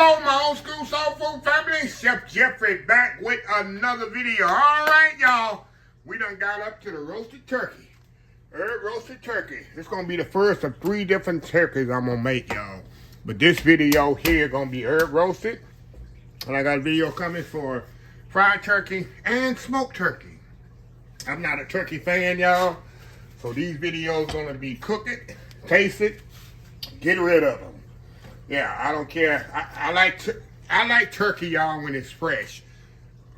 Hello, my old school soul food family. Chef Jeffrey back with another video. All right, y'all. We done got up to the roasted turkey. Herb roasted turkey. This gonna be the first of 3 different turkeys I'm gonna make, y'all. But this video here gonna be herb roasted. And I got a video coming for fried turkey and smoked turkey. I'm not a turkey fan, y'all. So these videos gonna be cook it, taste it, get rid of them. Yeah, I don't care. I like turkey, y'all, when it's fresh.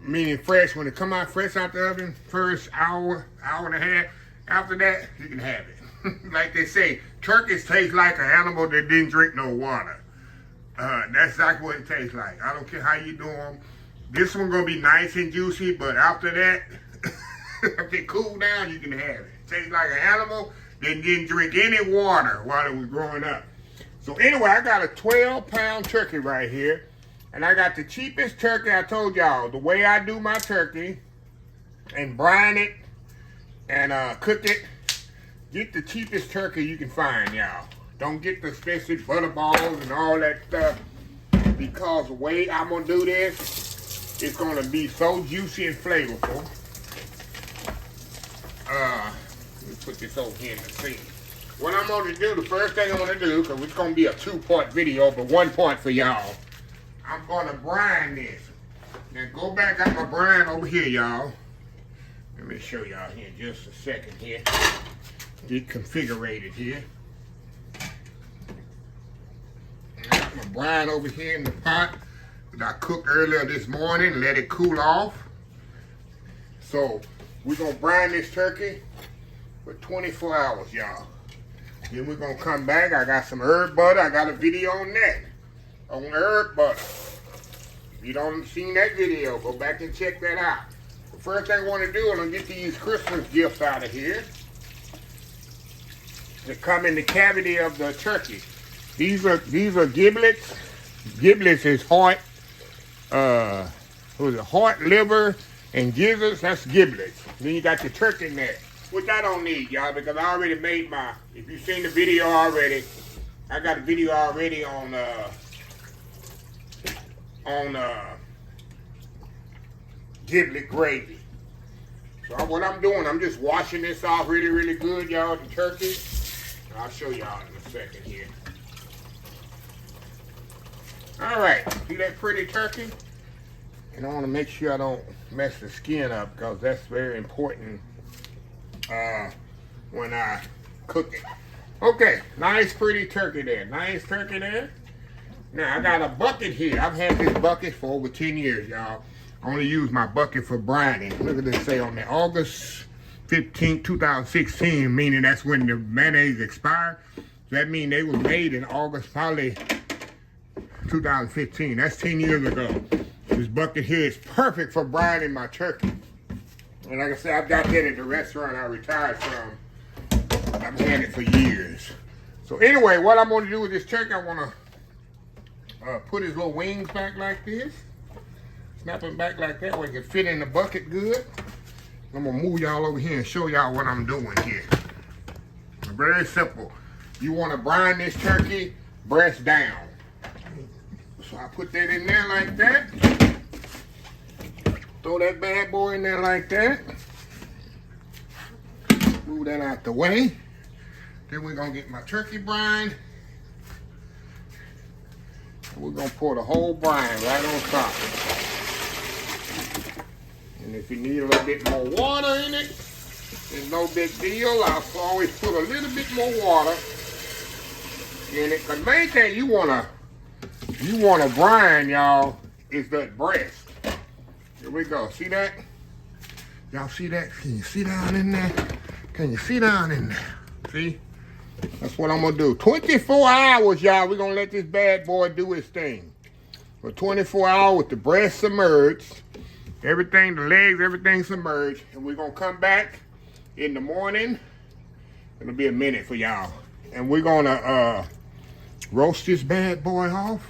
Meaning fresh, when it come out fresh out the oven, first hour and a half. After that, you can have it. Like they say, turkeys taste like an animal that didn't drink no water. That's exactly what it tastes like. I don't care how you do them. This one gonna be nice and juicy, but after that, if it cool down, you can have it. It tastes like an animal that didn't drink any water while it was growing up. So anyway, I got a 12-pound turkey right here. And I got the cheapest turkey. I told y'all, the way I do my turkey and brine it and cook it, get the cheapest turkey you can find, y'all. Don't get the expensive butter balls and all that stuff, because the way I'm going to do this, it's going to be so juicy and flavorful. Let me put this over here in the sink. What I'm going to do, the first thing I'm going to do, because it's going to be a 2-part video, but 1 part for y'all, I'm going to brine this. Now go back, got my brine over here, y'all. Let me show y'all here in just a second here. Get configured here. I got my brine over here in the pot that I cooked earlier this morning, let it cool off. So we're going to brine this turkey for 24 hours, y'all. Then we're going to come back. I got some herb butter. I got a video on that. On herb butter. If you don't seen that video, go back and check that out. The first thing I want to do, I'm going to get these Christmas gifts out of here. They come in the cavity of the turkey. These are giblets. Giblets is heart, heart, liver, and gizzards. That's giblets. Then you got the turkey neck, which I don't need, y'all, because I already made my, if you've seen the video already, I got a video already on giblet gravy. So what I'm doing, I'm just washing this off really, really good, y'all, the turkey. And I'll show y'all in a second here. All right, see that pretty turkey? And I want to make sure I don't mess the skin up, because that's very important when I cook it. Okay, nice pretty turkey there. Nice turkey there. Now I got a bucket here. I've had this bucket for over 10 years, y'all. I only use my bucket for brining. Look at this, say on there, August 15, 2016, meaning that's when the mayonnaise expired. So that means they were made in August, probably 2015. That's 10 years ago. This bucket here is perfect for brining my turkey. And like I said, I've got that at the restaurant I retired from. I've had it for years. So anyway, what I'm going to do with this turkey, I want to put his little wings back like this. Snap him back like that where he can fit in the bucket good. I'm going to move y'all over here and show y'all what I'm doing here. Very simple. You want to brine this turkey breast down. So I put that in there like that. Throw that bad boy in there like that. Move that out the way. Then we're going to get my turkey brine. And we're going to pour the whole brine right on top. And if you need a little bit more water in it, it's no big deal. I'll always put a little bit more water in it. The main thing you want to brine, y'all, is that breast. Here we go. See that? Y'all see that? Can you see down in there? Can you see down in there? See? That's what I'm going to do. 24 hours, y'all. We're going to let this bad boy do his thing. For 24 hours with the breast submerged. Everything, the legs, everything submerged. And we're going to come back in the morning. It'll be a minute for y'all. And we're going to roast this bad boy off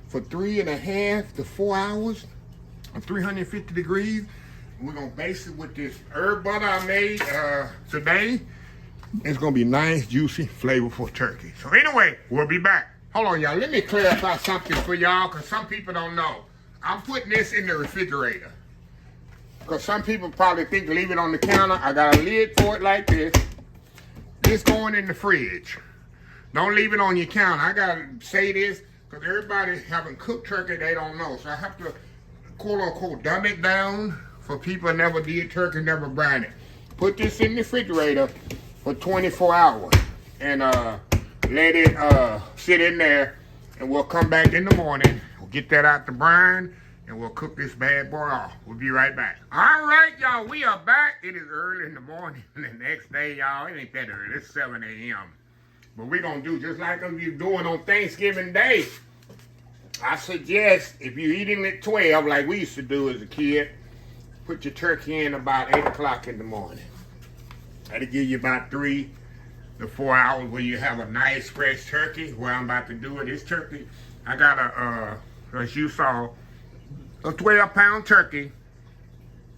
for 3.5 to 4 hours at 350 degrees. And we're going to baste it with this herb butter I made today. It's going to be nice, juicy, flavorful turkey. So anyway, we'll be back. Hold on, y'all. Let me clarify something for y'all, because some people don't know. I'm putting this in the refrigerator. Because some people probably think to leave it on the counter. I got a lid for it like this. This going in the fridge. Don't leave it on your counter. I got to say this, because everybody having cooked turkey, they don't know. So I have to, quote unquote, dumb it down for people that never did turkey, never brine it. Put this in the refrigerator for 24 hours. And let it sit in there. And we'll come back in the morning. We'll get that out the brine. And we'll cook this bad boy off. We'll be right back. All right, y'all. We are back. It is early in the morning. And the next day, y'all, it ain't that early. It's 7 a.m. But we're going to do just like we're doing on Thanksgiving Day. I suggest if you're eating at 12, like we used to do as a kid, put your turkey in about 8 o'clock in the morning. That'll give you about 3 to 4 hours where you have a nice fresh turkey. What I'm about to do with this turkey, I got a, as you saw, a 12-pound turkey.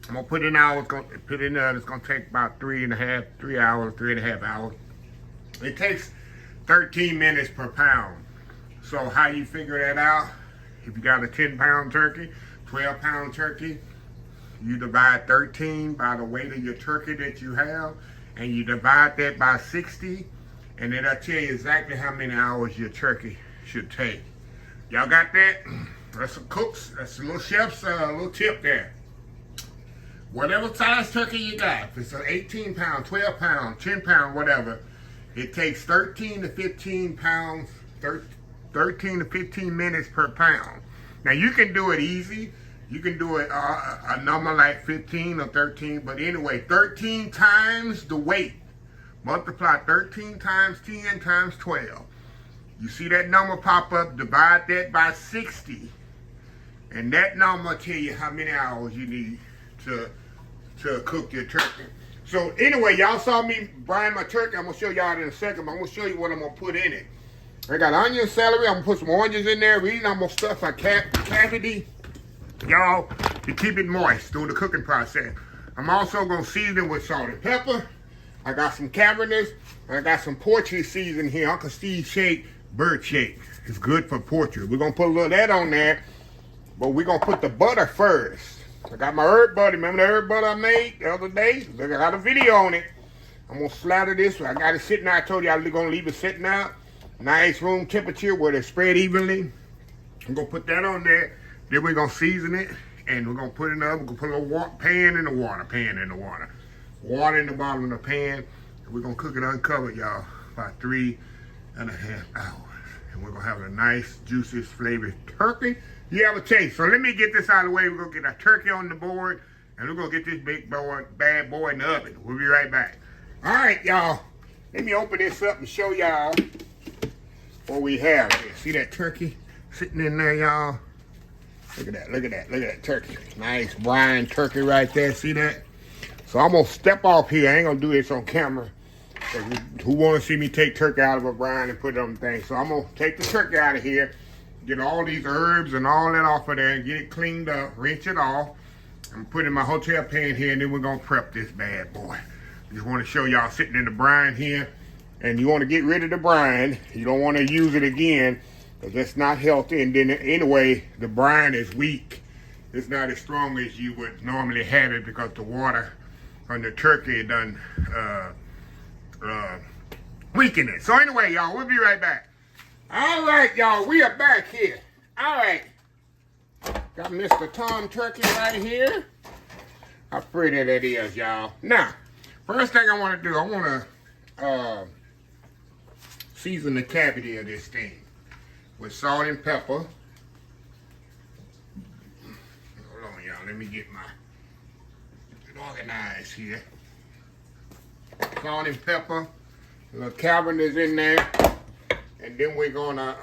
I'm gonna put it now. It's gonna take about 3.5 hours. It takes 13 minutes per pound. So how you figure that out? If you got a 10-pound turkey, 12-pound turkey, you divide 13 by the weight of your turkey that you have, and you divide that by 60, and then I'll tell you exactly how many hours your turkey should take. Y'all got that? That's a cook's, that's a little chef's little tip there. Whatever size turkey you got, if it's an 18-pound, 12-pound, 10-pound, whatever, it takes 13 to 15 pounds, 13 to 15 minutes per pound. Now you can do it easy. You can do it a number like 15 or 13, but anyway, 13 times the weight. Multiply 13 times 10 times 12. You see that number pop up, divide that by 60. And that number will tell you how many hours you need to cook your turkey. So anyway, y'all saw me brine my turkey. I'm going to show y'all in a second, but I'm going to show you what I'm going to put in it. I got onion, celery. I'm going to put some oranges in there. Reason I'm going to stuff a cavity, y'all, to keep it moist through the cooking process. I'm also going to season it with salt and pepper. I got some cabbages. I got some poultry season here. Uncle Steve shake, bird shake. It's good for poultry. We're going to put a little of that on there. But we're going to put the butter first. I got my herb butter. Remember the herb butter I made the other day? I got a video on it. I'm going to slather this. I got it sitting out. I told you I was going to leave it sitting out. Nice room temperature where they spread evenly. I'm going to put that on there. Then we're going to season it. And we're going to put it up. We're going to put a little pan in the water. Water in the bottom of the pan. And we're going to cook it uncovered, y'all, about 3.5 hours. And we're going to have a nice, juicy, flavored turkey. You have a taste. So let me get this out of the way. We're going to get our turkey on the board. And we're going to get this bad boy in the oven. We'll be right back. All right, y'all. Let me open this up and show y'all what we have here. See that turkey sitting in there, y'all? Look at that. Look at that turkey. Nice brine turkey right there. See that? So I'm going to step off here. I ain't going to do this on camera. Who want to see me take turkey out of a brine and put it on the thing? So I'm going to take the turkey out of here. Get all these herbs and all that off of there and get it cleaned up, rinse it off. I'm putting my hotel pan here, and then we're going to prep this bad boy. I just want to show y'all sitting in the brine here. And you want to get rid of the brine. You don't want to use it again because that's not healthy. And then anyway, the brine is weak. It's not as strong as you would normally have it because the water on the turkey done weaken it. So anyway, y'all, we'll be right back. All right, y'all, we are back here. All right. Got Mr. Tom Turkey right here. How pretty that is, y'all. Now, first thing I want to do, I want to season the cavity of this thing with salt and pepper. Hold on, y'all. Let me get organized here. Salt and pepper. A little cabbages in there. And then we're gonna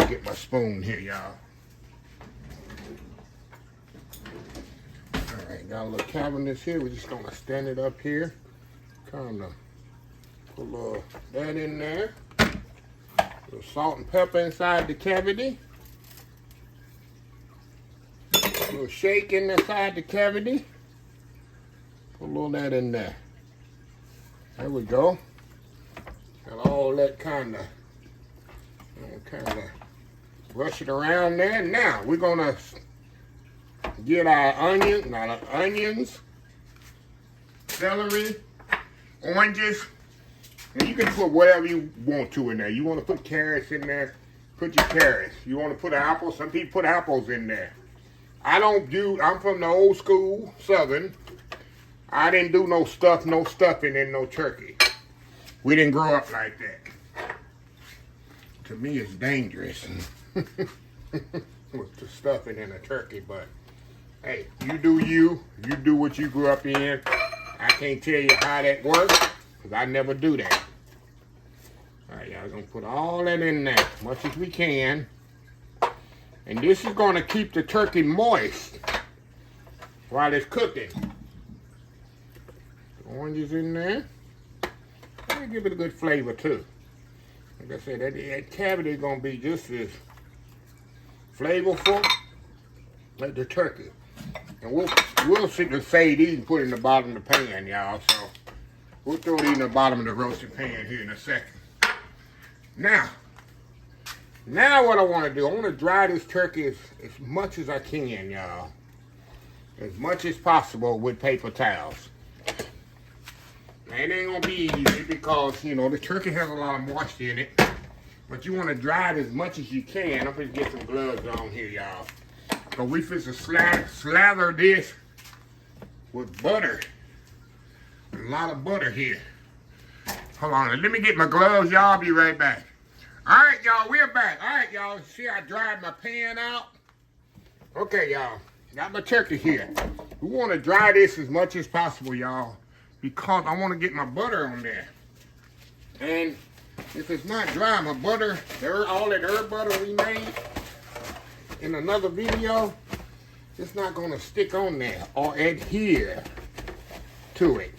get my spoon here, y'all. All right, got a little cabbages here. We're just gonna stand it up here. Kind of put a little that in there. A little salt and pepper inside the cavity. A little shake inside the cavity. Put a little of that in there. There we go. all that kind of brush it around there. Now we're gonna get our onions, celery, oranges, and you can put whatever you want to in there. You want to put carrots in there, put your carrots. You want to put apples, some people put apples in there. I'm from the old school Southern. I didn't do no stuffing in no turkey. We didn't grow up like that. To me, it's dangerous with the stuffing in a turkey, but hey, you do what you grew up in. I can't tell you how that works, because I never do that. All right, y'all, gonna put all that in there, as much as we can. And this is gonna keep the turkey moist while it's cooking. The oranges in there. That'll give it a good flavor too. Like I said, that cavity is gonna be just as flavorful like the turkey. And we'll save these and put it in the bottom of the pan, y'all. So we'll throw these in the bottom of the roasting pan here in a second. Now what I want to do, I want to dry this turkey as much as I can, y'all. As much as possible with paper towels. Now, it ain't going to be easy because, you know, the turkey has a lot of moisture in it. But you want to dry it as much as you can. I'm going to get some gloves on here, y'all. So we fit to slather this with butter. A lot of butter here. Hold on, let me get my gloves, y'all. I'll be right back. All right, y'all, we're back. All right, y'all, see I dried my pan out? Okay, y'all, got my turkey here. We want to dry this as much as possible, y'all, because I want to get my butter on there. And if it's not dry, my butter, all that herb butter we made in another video, it's not going to stick on there or adhere to it.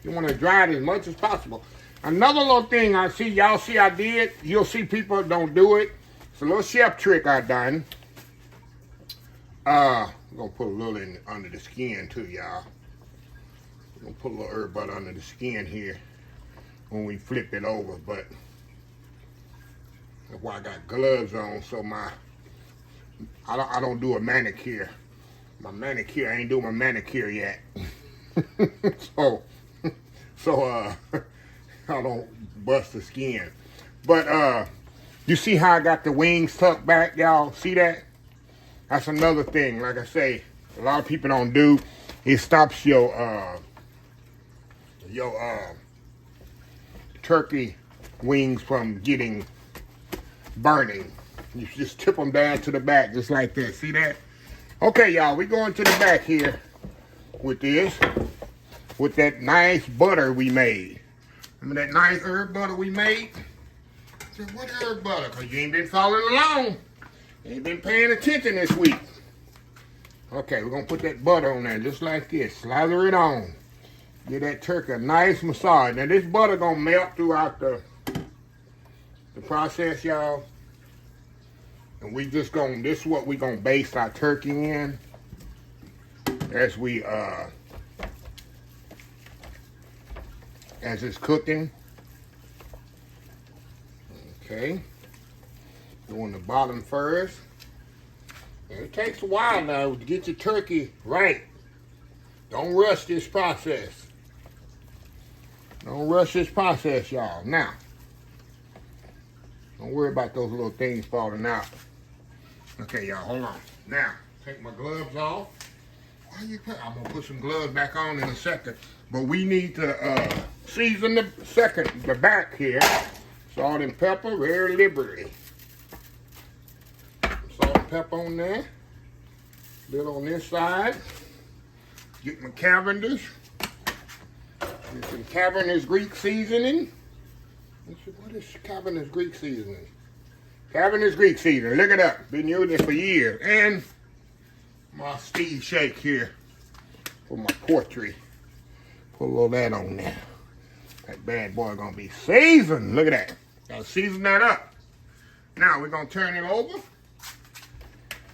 You want to dry it as much as possible. Another little thing y'all see I did, you'll see people don't do it. It's a little chef trick I done. I'm going to put a little in under the skin too, y'all. I'm going to put a little herb butter under the skin here when we flip it over, but that's why I got gloves on, so I don't do a manicure. I ain't doing my manicure yet. so I don't bust the skin. But you see how I got the wings tucked back, y'all? See that? That's another thing. Like I say, a lot of people don't do. It stops your turkey wings from getting burning. You just tip them down to the back just like this. See that? Okay, y'all, we going to the back here with this, with that nice butter we made. Remember that nice herb butter we made? I said, what herb butter? Because you ain't been following along. You ain't been paying attention this week. Okay, we're going to put that butter on there just like this. Slather it on. Give that turkey a nice massage. Now, this butter going to melt throughout the process, y'all. And we just going to, this is what we going to baste our turkey in. As it's cooking. Okay. Doing the bottom first. And it takes a while now to get your turkey right. Don't rush this process. Don't rush this process, y'all. Now, don't worry about those little things falling out. Okay, y'all, hold on. Now, take my gloves off. I'm gonna put some gloves back on in a second. But we need to season the back here. Salt and pepper very liberally. Salt and pepper on there. Little on this side. Get my Cavendish. Get some Cavendish Greek seasoning. What is Cavendish Greek seasoning? Cavendish Greek seasoning. Look it up. Been using it for years. And my Steve Shake here for my poultry. Put a little of that on there. That bad boy gonna be seasoned. Look at that. Gotta season that up. Now we're gonna turn it over.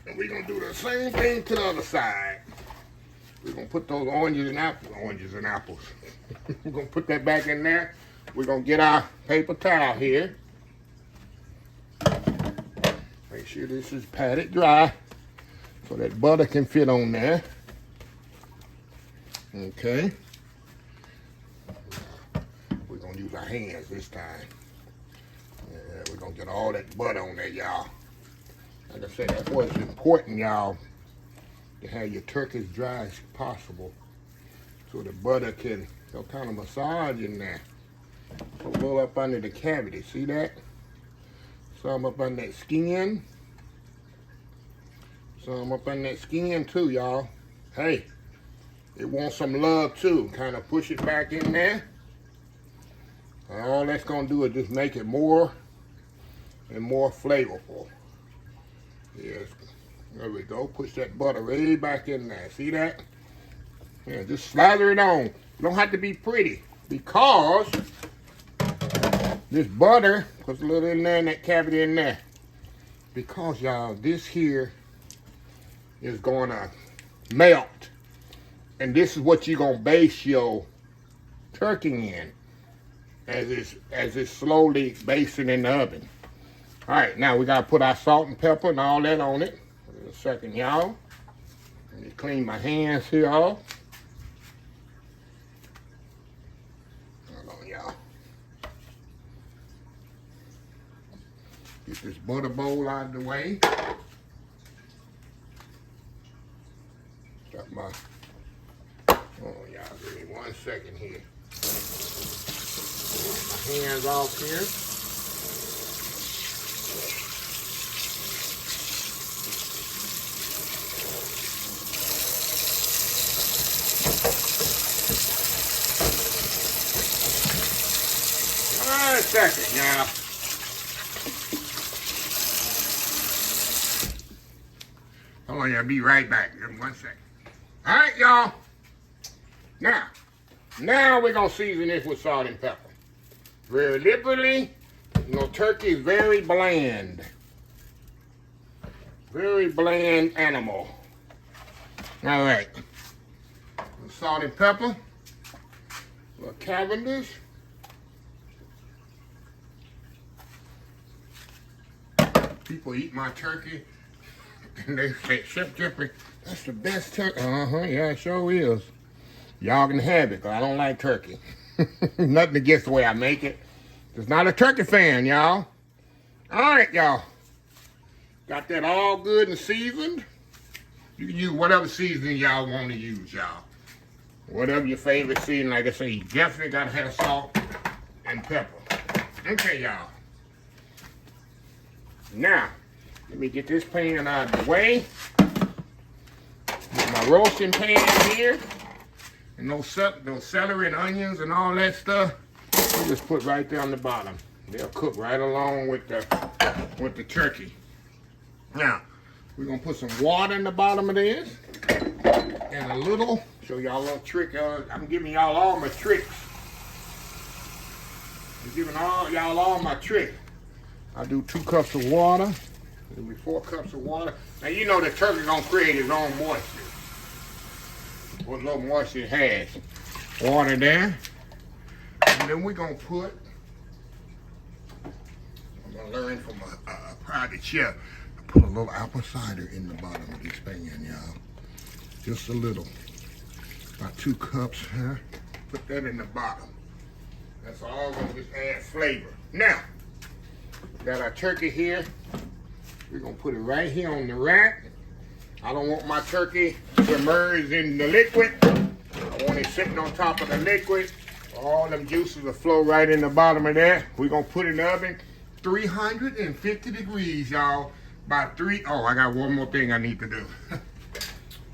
And we're gonna do the same thing to the other side. We're gonna put those oranges and apples. We're gonna put that back in there. we're gonna get our paper towel here. Make sure this is patted dry so that butter can fit on there. Okay. We're gonna use our hands this time. Yeah, we're gonna get all that butter on there, y'all. Like I said, that's what's important, y'all, to have your turkey as dry as possible so the butter can kind of massage in there. A little up under the cavity, see that? Some up under that skin. Some up under that skin too, y'all. Hey, it wants some love too. Kind of push it back in there. All that's gonna do is just make it more and more flavorful. Yes, there we go. Push that butter way back in there. See that? Yeah, just slather it on. You don't have to be pretty because this butter puts a little in there in that cavity in there. Because y'all, this here is gonna melt. And this is what you're gonna base your turkey in as it's slowly basting in the oven. All right, now we gotta put our salt and pepper and all that on it. Wait a second, y'all. Let me clean my hands here off. Hold on, y'all. Get this butter bowl out of the way. Got my, oh y'all, give me 1 second here. Get my hands off here. One second, y'all. Hold on, y'all. Be right back. Give me 1 second. All right, y'all. Now we're gonna season this with salt and pepper. Very liberally. You know, turkey is very bland. Very bland animal. All right. Salt and pepper. A little Cavendish. People eat my turkey and they say, Chef Jeffrey, that's the best turkey. Yeah, it sure is. Y'all can have it, because I don't like turkey. Nothing against the way I make it. Just not a turkey fan, y'all. All right, y'all. Got that all good and seasoned. You can use whatever seasoning y'all want to use, y'all. Whatever your favorite seasoning. Like I say, you definitely got to have salt and pepper. Okay, y'all. Now, let me get this pan out of the way. Get my roasting pan here. And those celery and onions and all that stuff, we just put right there on the bottom. They'll cook right along with the turkey. Now, we're gonna put some water in the bottom of this. And a little, show y'all a little trick. I'm giving y'all all my tricks. I'm giving y'all all my tricks. I do 2 cups of water. It'll be 4 cups of water. Now you know the turkey gonna create its own moisture. What little moisture it has. Water there. And then we're gonna put, I'm gonna learn from a private chef. Put a little apple cider in the bottom of this pan, y'all. Just a little. About 2 cups here. Put that in the bottom. That's all gonna just add flavor. Now, got our turkey here. We're gonna put it right here on the rack. I don't want my turkey submerged in the liquid. I want it sitting on top of the liquid. All them juices will flow right in the bottom of that. We're gonna put it in the oven, 350 degrees, y'all. Oh, I got one more thing I need to do.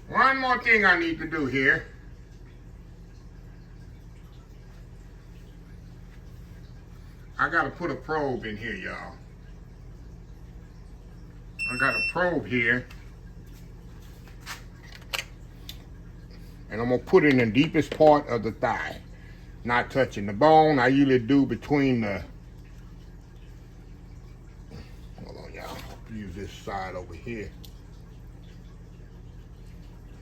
One more thing I need to do here. I gotta put a probe in here, y'all. I got a probe here. And I'm gonna put it in the deepest part of the thigh. Not touching the bone. I usually do between the, hold on y'all, I'll use this side over here.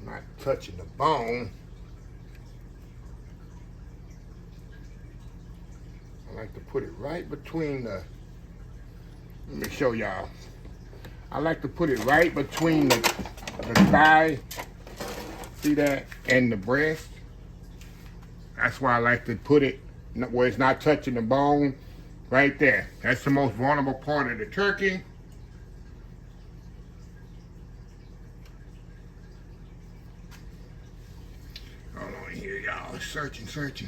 Not touching the bone. like to put it right between the, let me show y'all. I like to put it right between the thigh, see that, and the breast. That's why I like to put it where it's not touching the bone, right there. That's the most vulnerable part of the turkey. Hold on here, y'all. Searching. Set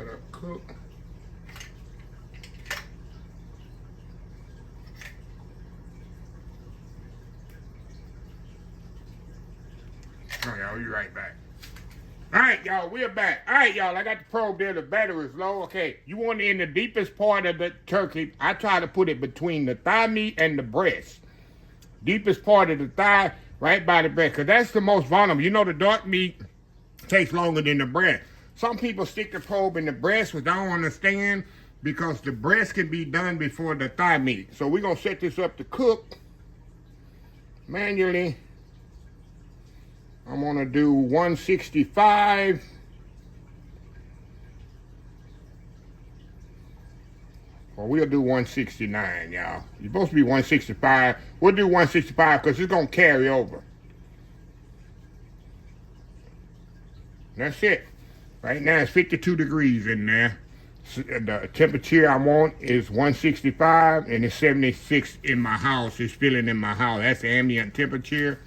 up, cook. Oh, y'all, we'll be right back. All right, y'all, we're back. All right, y'all, I got the probe there. The battery is low. Okay, you want it in the deepest part of the turkey. I try to put it between the thigh meat and the breast. Deepest part of the thigh, right by the breast, because that's the most vulnerable. You know, the dark meat takes longer than the breast. Some people stick the probe in the breast, which I don't understand, because the breast can be done before the thigh meat. So we're going to set this up to cook manually. I'm going to do 165. Or we'll do 169, y'all. You're supposed to be 165. We'll do 165 because it's going to carry over. That's it. Right now it's 52 degrees in there. The temperature I want is 165 and it's 76 in my house. It's feeling in my house. That's the ambient temperature.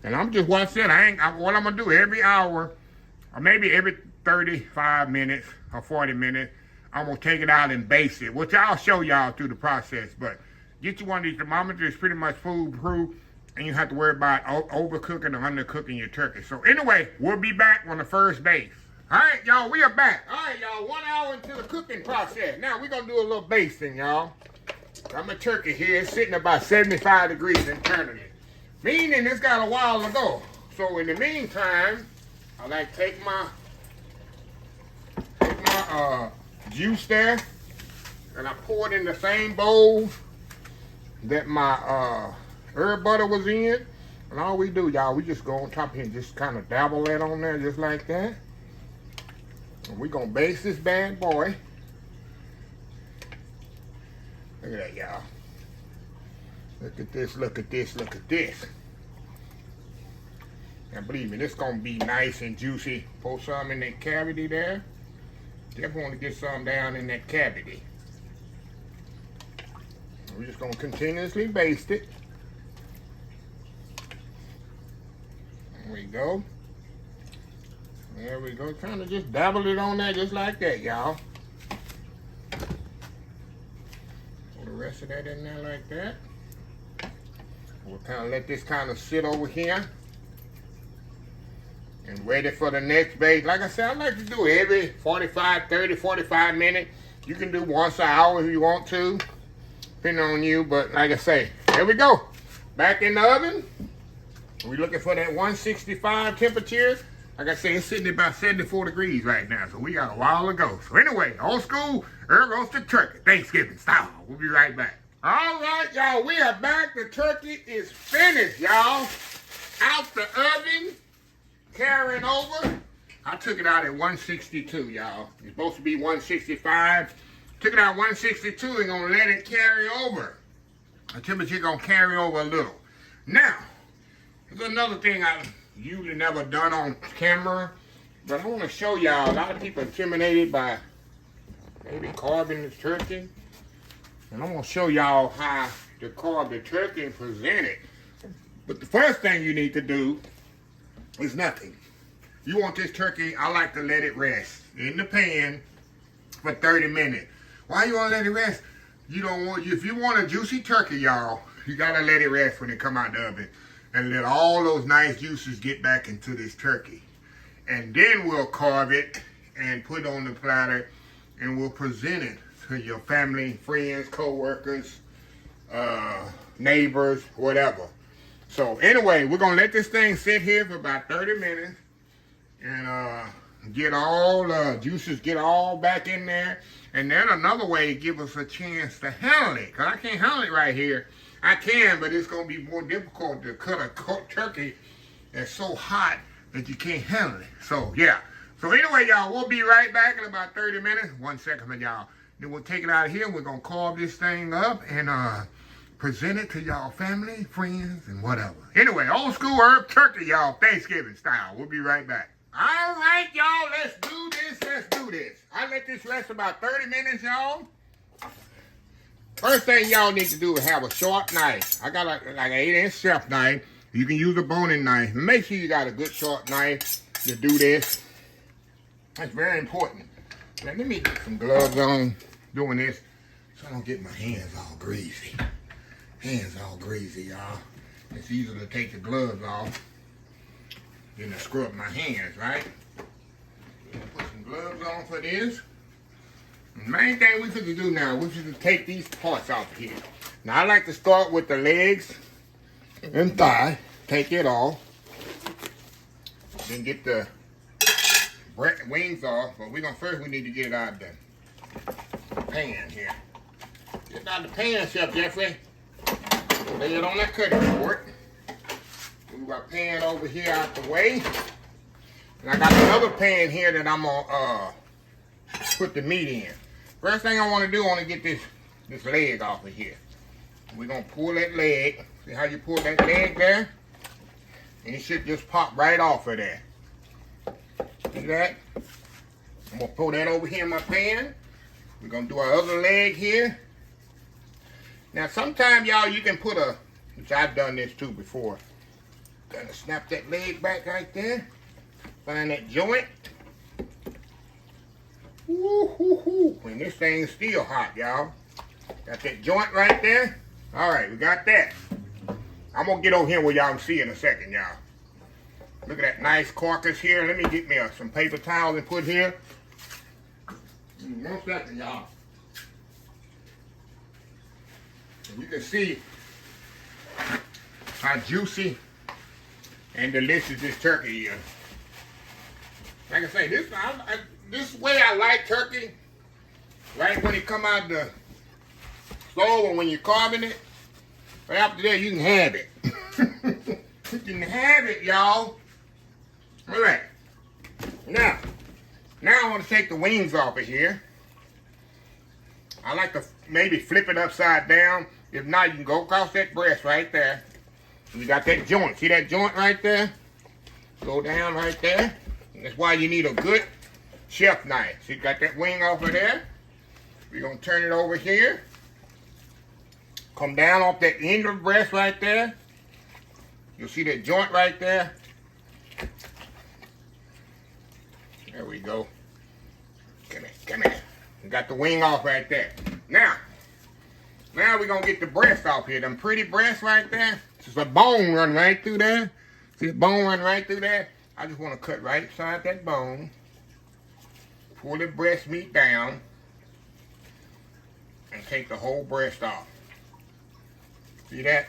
And I'm just what I said. What I'm gonna do every hour, or maybe every 35 minutes or 40 minutes, I'm gonna take it out and baste it, which I'll show y'all through the process. But get you one of these thermometers. It's pretty much foolproof, and you have to worry about overcooking or undercooking your turkey. So anyway, we'll be back on the first baste. All right, y'all, we are back. All right, y'all, 1 hour into the cooking process. Now we're gonna do a little basting, y'all. Got my turkey here. It's sitting about 75 degrees internally. Meaning it's got a while to go. So in the meantime, I like take my juice there, and I pour it in the same bowl that my herb butter was in. And all we do, y'all, we just go on top here and just kind of dabble that on there just like that. And we're gonna baste this bad boy. Look at that, y'all. Look at this, look at this, look at this. And believe me, this gonna be nice and juicy. Pour some in that cavity there. Definitely want to get some down in that cavity. We're just gonna continuously baste it. There we go. There we go. Kind of just dabble it on there just like that, y'all. Put the rest of that in there like that. We'll kind of let this kind of sit over here and ready for the next base. Like I said, I like to do it every 45 minutes. You can do once an hour if you want to, depending on you. But like I say, here we go. Back in the oven. We're looking for that 165 temperature. Like I say, it's sitting at about 74 degrees right now, so we got a while to go. So anyway, old school herb roasted turkey, Thanksgiving style. We'll be right back. All right, y'all, we are back. The turkey is finished, y'all. Out the oven, carrying over. I took it out at 162, y'all. It's supposed to be 165. Took it out 162 and gonna let it carry over. The temperature gonna carry over a little. Now, there's another thing I've usually never done on camera, but I want to show y'all. A lot of people are intimidated by maybe carving the turkey. And I'm going to show y'all how to carve the turkey and present it. But the first thing you need to do is nothing. You want this turkey, I like to let it rest in the pan for 30 minutes. Why you want to let it rest? You don't want, if you want a juicy turkey, y'all, you got to let it rest when it come out the oven. And let all those nice juices get back into this turkey. And then we'll carve it and put it on the platter and we'll present it to your family, friends, co-workers, neighbors, whatever. So anyway, we're gonna let this thing sit here for about 30 minutes and get all the juices get all back in there. And then another way to give us a chance to handle it, because I can't handle it right here. I can, but it's going to be more difficult to cut a turkey that's so hot that you can't handle it. So, yeah. So, anyway, y'all, we'll be right back in about 30 minutes. 1 second, y'all. Then we'll take it out of here. We're going to carve this thing up and present it to y'all family, friends, and whatever. Anyway, old school herb turkey, y'all, Thanksgiving style. We'll be right back. All right, y'all, let's do this. Let's do this. I let this rest about 30 minutes, y'all. First thing y'all need to do is have a sharp knife. I got like an 8-inch chef knife. You can use a boning knife. Make sure you got a good sharp knife to do this. That's very important. Now, let me get some gloves on doing this so I don't get my hands all greasy. Hands all greasy, y'all. It's easier to take the gloves off than to scrub my hands, right? Put some gloves on for this. The main thing we should do now, we should take these parts off here. Now, I like to start with the legs and thigh. Take it off. Then get the wings off. But we need to get it out of the pan here. Get it out of the pan, Chef Jeffrey. Lay it on that cutting board. Move our pan over here out the way. And I got another pan here that I'm gonna put the meat in. First thing I want to do, I want to get this leg off of here. We're gonna pull that leg. See how you pull that leg there? And it should just pop right off of there. See that? I'm gonna pull that over here in my pan. We're gonna do our other leg here. Now, sometimes, y'all, you can put which I've done this too before. Gonna snap that leg back right there. Find that joint. Woo-hoo-hoo. And this thing's still hot, y'all. Got that joint right there. All right, we got that. I'm gonna get over here where y'all can see in a second, y'all. Look at that nice carcass here. Let me get me some paper towels and put here. 1 second, y'all. You can see how juicy and delicious this turkey is. Like I say, this way I like turkey. Right when it come out the stove or when you're carving it. But after that, you can have it. You can have it, y'all. All right. Now I want to take the wings off of here. I like to maybe flip it upside down. If not, you can go across that breast right there. You got that joint. See that joint right there? Go down right there. And that's why you need a good chef knife. So you got that wing off of there. We're going to turn it over here. Come down off that end of the breast right there. You'll see that joint right there. There we go. Come here. We got the wing off right there. Now we're going to get the breast off here. Them pretty breasts right there. There's a bone run right through there. See the bone run right through there? I just want to cut right inside that bone. Pull the breast meat down. And take the whole breast off. See that?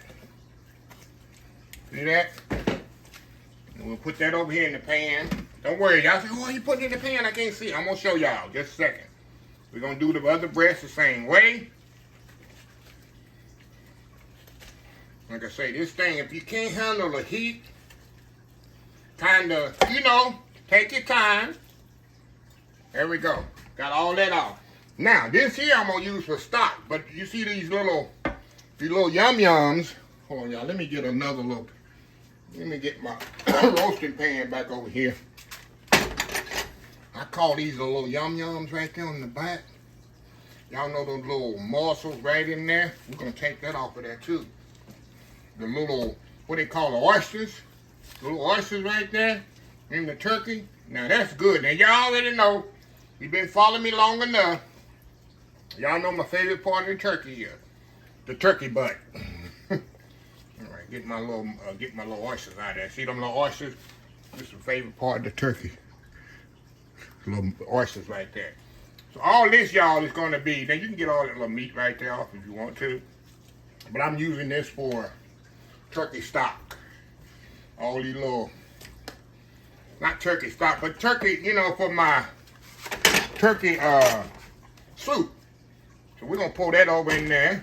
See that? And we'll put that over here in the pan. Don't worry, y'all say, oh, you put it in the pan? I can't see it. I'm going to show y'all just a second. We're going to do the other breast the same way. Like I say, this thing, if you can't handle the heat, kind of, take your time. There we go. Got all that off. Now, this here I'm going to use for stock. But you see these little yum-yums. Hold on, y'all. Let me get another look. Let me get my roasting pan back over here. I call these the little yum-yums right there on the back. Y'all know those little morsels right in there? We're going to take that off of there, too. The little, what they call the oysters. The little oysters right there in the turkey. Now, that's good. Now, y'all already know. You've been following me long enough. Y'all know my favorite part of the turkey is the turkey butt. All right, get my little oysters out of there. See them little oysters? This is the favorite part of the turkey. Little oysters right there. So all this, y'all, is going to be, now you can get all that little meat right there off if you want to. But I'm using this for turkey stock. All these little, not turkey stock, but turkey, for my turkey soup. So we're going to pour that over in there.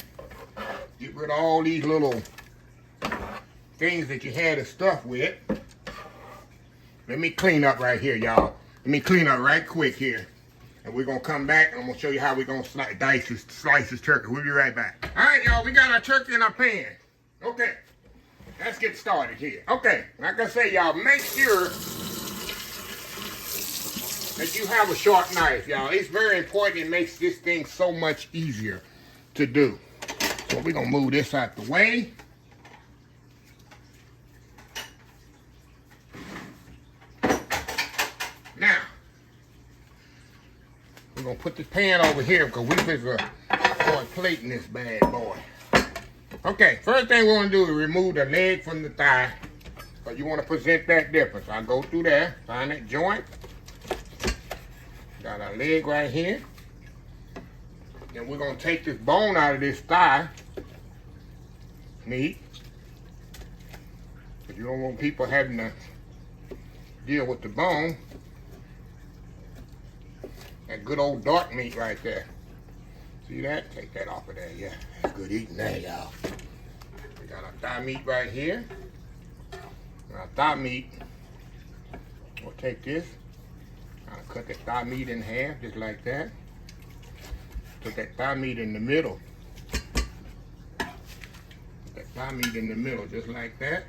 Get rid of all these little things that you had to stuff with. let me clean up right here, y'all. Let me clean up right quick here. And we're going to come back and I'm going to show you how we're going to slice this turkey. We'll be right back. All right, y'all, we got our turkey in our pan. Okay, let's get started here. Okay, like I say, y'all, make sure that you have a sharp knife, y'all. It's very important. It makes this thing so much easier to do. So we're going to move this out the way. Now, we're going to put this pan over here because we're going to start plating this bad boy. Okay, first thing we want to do is remove the leg from the thigh. But you want to present that difference. I'll go through there, find that joint. Got our leg right here. Then we're going to take this bone out of this thigh meat. You don't want people having to deal with the bone. That good old dark meat right there. See that? Take that off of there. Yeah, that's good eating there, y'all. We got our thigh meat right here. Our thigh meat, we'll take this. I'll cut that thigh meat in half, just like that. Put that thigh meat in the middle. Put that thigh meat in the middle, just like that.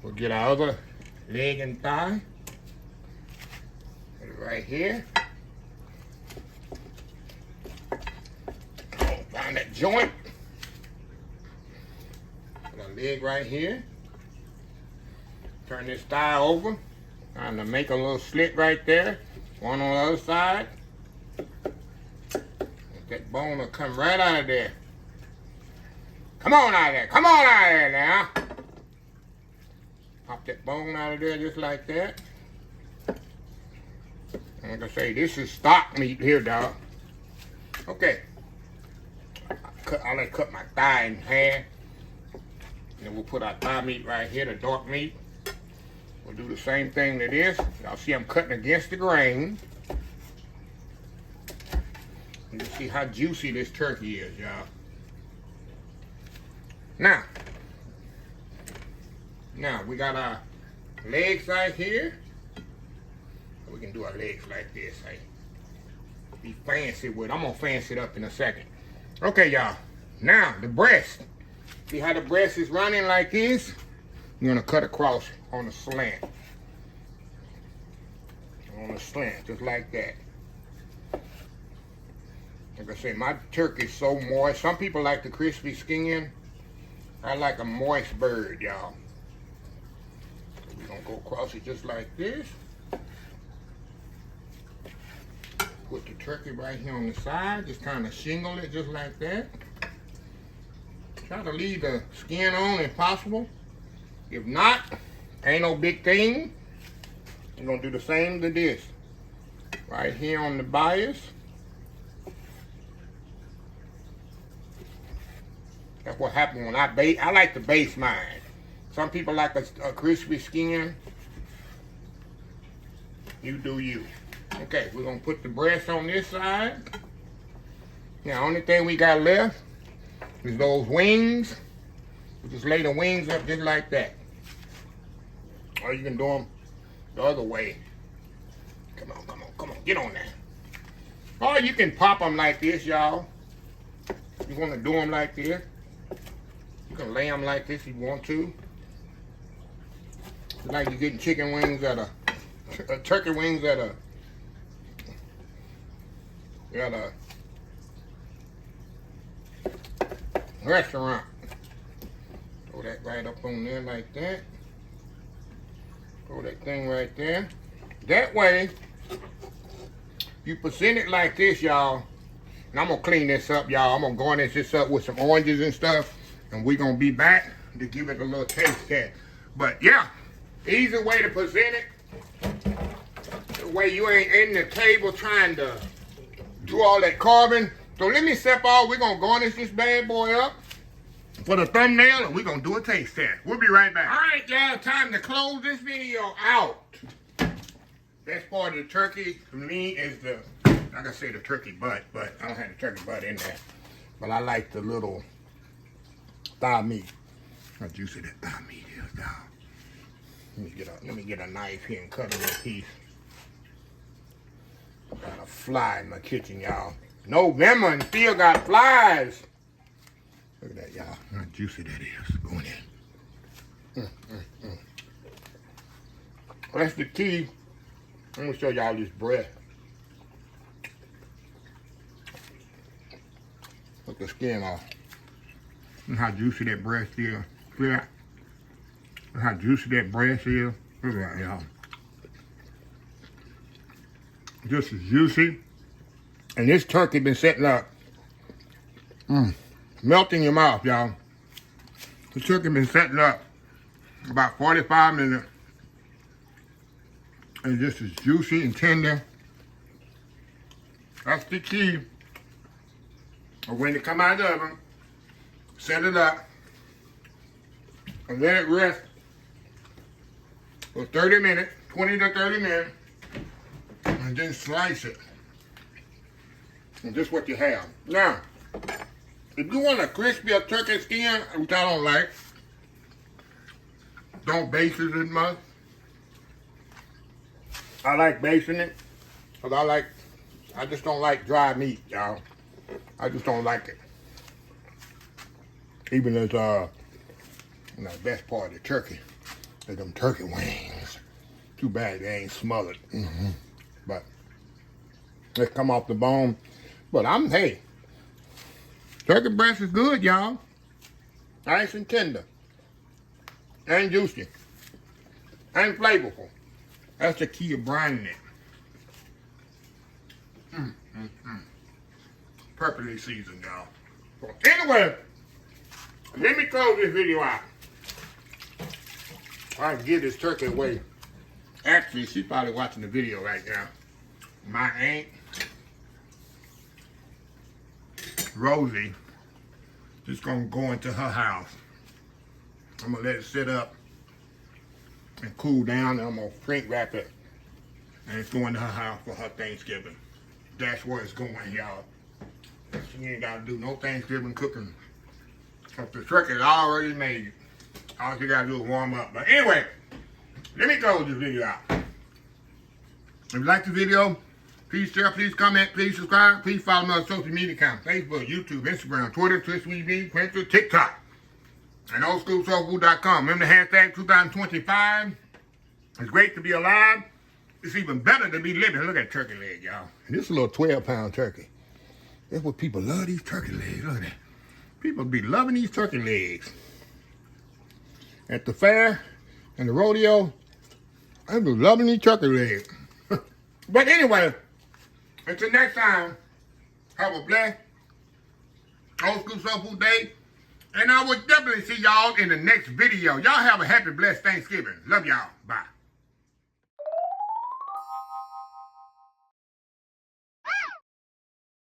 We'll get our other leg and thigh. Put it right here. Find that joint. Put our leg right here. Turn this thigh over. Trying to make a little slit right there. One on the other side. That bone will come right out of there. Come on out of there. Come on out of there now. Pop that bone out of there just like that. Like I say, this is stock meat here, dog. Okay. I'll cut my thigh in half. And we'll put our thigh meat right here, the dark meat. We'll do the same thing to this. Y'all see I'm cutting against the grain. You can see how juicy this turkey is, y'all. Now we got our legs right here. We can do our legs like this. Hey, be fancy with it. I'm gonna fancy it up in a second. Okay, y'all. Now the breast. See how the breast is running like this? You're gonna cut across on a slant. On a slant, just like that. Like I say, my turkey's so moist. Some people like the crispy skin. I like a moist bird, y'all. So we're gonna go across it just like this. Put the turkey right here on the side. Just kind of shingle it just like that. Try to leave the skin on if possible. If not, ain't no big thing. You're gonna do the same to this. Right here on the bias. That's what happened when I bake. I like to baste mine. Some people like a crispy skin. You do you. Okay, we're gonna put the breast on this side. Now, only thing we got left is those wings. We just lay the wings up just like that. Or you can do them the other way. Come on, come on, come on. Get on there. Or you can pop them like this, y'all. You want to do them like this. You can lay them like this if you want to. It's like you're getting chicken wings at a turkey wings at a restaurant. Throw that right up on there like that. Throw that thing right there. That way, you present it like this, y'all. And I'm gonna clean this up, y'all. I'm gonna garnish this up with some oranges and stuff. And we're gonna be back to give it a little taste test. But yeah, easy way to present it. The way you ain't in the table trying to do all that carving. So let me step off. We're gonna garnish this bad boy up for the thumbnail, and we're gonna do a taste test. We'll be right back. All right, y'all, time to close this video out. Best part of the turkey for me is the, like I say, the turkey butt, but I don't have the turkey butt in there. But I like the little thigh meat. How juicy that thigh meat is, dog. Let me get a knife here and cut him a piece. Got a fly in my kitchen, y'all. November and still got flies. Look at that, y'all. How juicy that is. Going in. That's the key. I'm gonna show y'all this breast. Look the skin off. Look how juicy that breast is. See that? Look how juicy that breast is. Look at that, y'all. Just as juicy. And this turkey been setting up. Melt in your mouth, y'all. The turkey been setting up about 45 minutes. And just as juicy and tender. That's the key. When it come out of the oven, set it up and let it rest for 30 minutes, 20 to 30 minutes, and then slice it. And just what you have. Now, if you want a crispier turkey skin, which I don't like, don't baste it as much. I like basting it, because I just don't like dry meat, y'all. I just don't like it. Even as, the best part of the turkey is them turkey wings. Too bad they ain't smothered. But they come off the bone. But hey, turkey breast is good, y'all. Nice and tender. And juicy. And flavorful. That's the key of brining it. Perfectly seasoned, y'all. So anyway, let me close this video out. I can give this turkey away. Actually, she's probably watching the video right now. My aunt, Rosie, just gonna go into her house. I'm gonna let it sit up and cool down, and I'm gonna shrink wrap it. And it's going to her house for her Thanksgiving. That's where it's going, y'all. She ain't gotta do no Thanksgiving cooking. Cause the turkey is already made. All she gotta do is warm up. But anyway, let me close this video out. If you like the video, please share, please comment, please subscribe, please follow me on social media accounts: Facebook, YouTube, Instagram, Twitter, Twitch TV, Pinterest, TikTok, and oldschoolsoulfood.com. Remember the hashtag 2025. It's great to be alive. It's even better to be living. Look at that turkey leg, y'all. And this is a little 12-pound turkey. That's what people love, these turkey legs. Look at that. People be loving these turkey legs. At the fair and the rodeo, I be loving these turkey legs. But anyway, until next time, have a blessed Old School Soul Food Day. And I will definitely see y'all in the next video. Y'all have a happy, blessed Thanksgiving. Love y'all. Bye.